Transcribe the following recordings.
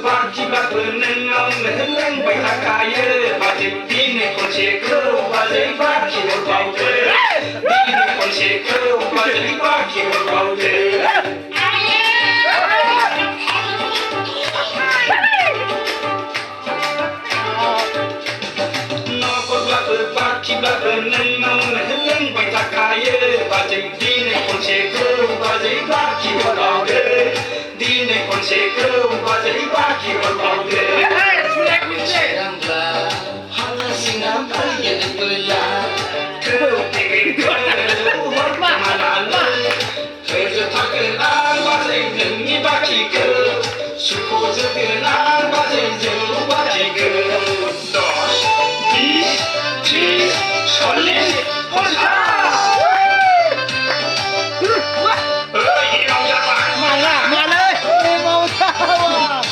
ว่าที่บ้านเพื่อนนั่งเอาเงินเล่นไปหากายเยอะว่าจะดีในคนเชคเกอร์ว่าจะบ้าคิดว่าเบาเธอดีในคนเชคเกอร์ว่าจะบ้าคิดว่าเบาเธอนอกคนว่าเปิดปากที่บ้านเพื่อนนั่งเอาเงินเล่นไปหากายเยอะว่าจะดีในคนเชคเกอร์ว่าจะบ้าคิดว่าเบาเธอดีในคนเชคเกอร์ว่าจะบ้าคิดว่าเบาเธอSuppose que la base de l'oublier dos, dix, dix, solide, voilà. Mà đây, màu sao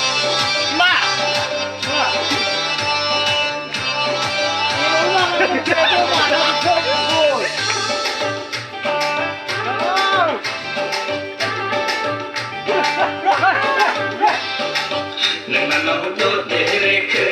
mà Nâng nâng nâng đốt để rê khơi